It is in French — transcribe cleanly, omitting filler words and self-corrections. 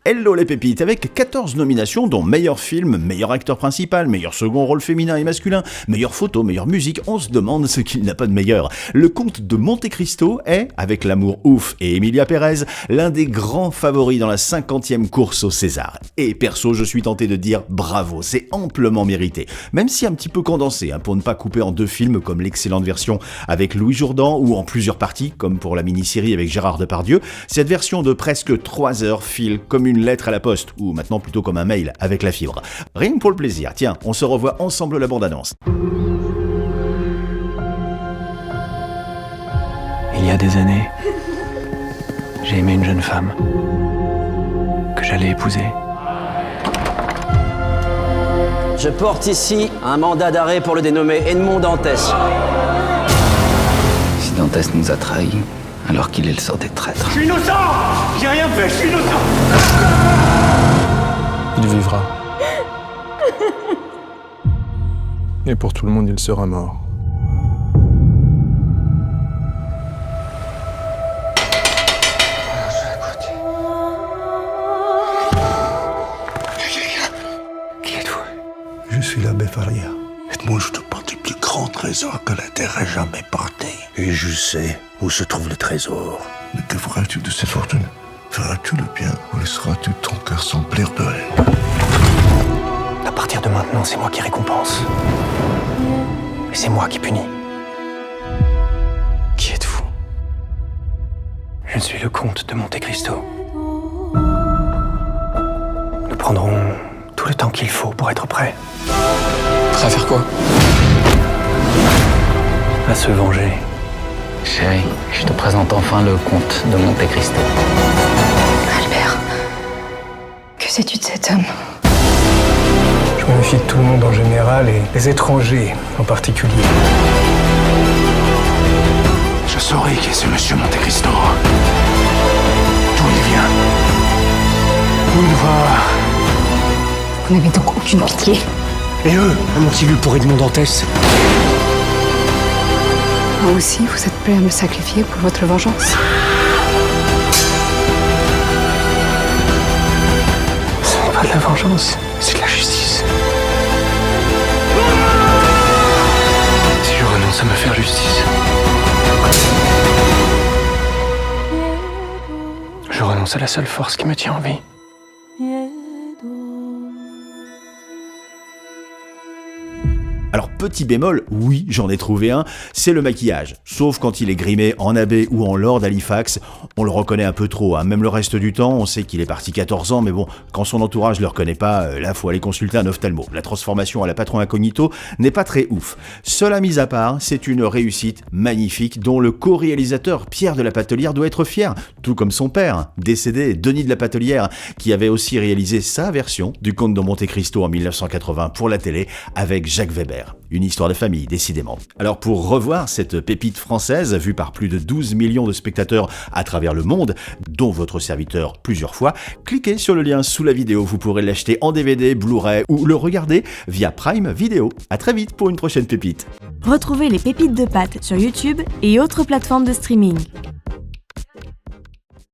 Hello les pépites, avec 14 nominations dont meilleur film, meilleur acteur principal, meilleur second rôle féminin et masculin, meilleure photo, meilleure musique, on se demande ce qu'il n'a pas de meilleur. Le Comte de Monte Cristo est, avec L'Amour ouf et Emilia Pérez, l'un des grands favoris dans la 50e course au César. Et perso, je suis tenté de dire bravo, c'est amplement mérité. Même si un petit peu condensé, pour ne pas couper en deux films comme l'excellente version avec Louis Jourdan ou en plusieurs parties, comme pour la mini-série avec Gérard Depardieu, cette version de presque 3 heures file comme une lettre à la poste, ou maintenant plutôt comme un mail avec la fibre. Rien que pour le plaisir. Tiens, on se revoit ensemble la bande-annonce. Il y a des années, j'ai aimé une jeune femme que j'allais épouser. Je porte ici un mandat d'arrêt pour le dénommé Edmond Dantès. Si Dantès nous a trahis, alors qu'il est le sort des traîtres. Je suis innocent! J'ai rien fait, je suis innocent! Il vivra. Et pour tout le monde, il sera mort. Qui êtes-vous? Je suis l'abbé Faria. Edmond, je te porte du plus grand trésor que la terre ait jamais porté. Et je sais où se trouve le trésor. Mais que feras-tu de cette fortune? Feras-tu le bien ou laisseras-tu ton cœur s'emplir de haine? À partir de maintenant, c'est moi qui récompense. Et c'est moi qui punis. Qui êtes-vous? Je suis le comte de Monte Cristo. Nous prendrons tout le temps qu'il faut pour être prêts. Prêt à faire quoi? À se venger. Chérie, je te présente enfin le comte de Monte Cristo. Albert, que sais-tu de cet homme? Je me méfie de tout le monde en général et des étrangers en particulier. Je saurai qui est ce monsieur Monte Cristo. D'où il vient. Où il va. Vous n'avez donc aucune pitié? Et eux, amont-ils pour Edmond Dantès? Moi aussi, vous êtes prêt à me sacrifier pour votre vengeance? Ce n'est pas de la vengeance, c'est de la justice. Si je renonce à me faire justice, je renonce à la seule force qui me tient en vie. Alors petit bémol, oui j'en ai trouvé un, c'est le maquillage. Sauf quand il est grimé en abbé ou en Lord Halifax, on le reconnaît un peu trop. Même le reste du temps, on sait qu'il est parti 14 ans, mais bon, quand son entourage le reconnaît pas, là faut aller consulter un ophtalmo. La transformation à la patron incognito n'est pas très ouf. Cela mis à part, c'est une réussite magnifique dont le co-réalisateur Pierre de la Patelière doit être fier, tout comme son père, décédé Denis de la Patelière, qui avait aussi réalisé sa version du Comte de Monte Cristo en 1980 pour la télé avec Jacques Weber. Une histoire de famille, décidément. Alors pour revoir cette pépite française, vue par plus de 12 millions de spectateurs à travers le monde, dont votre serviteur plusieurs fois, cliquez sur le lien sous la vidéo, vous pourrez l'acheter en DVD, Blu-ray ou le regarder via Prime Video. À très vite pour une prochaine pépite. Retrouvez les pépites de Pat sur YouTube et autres plateformes de streaming.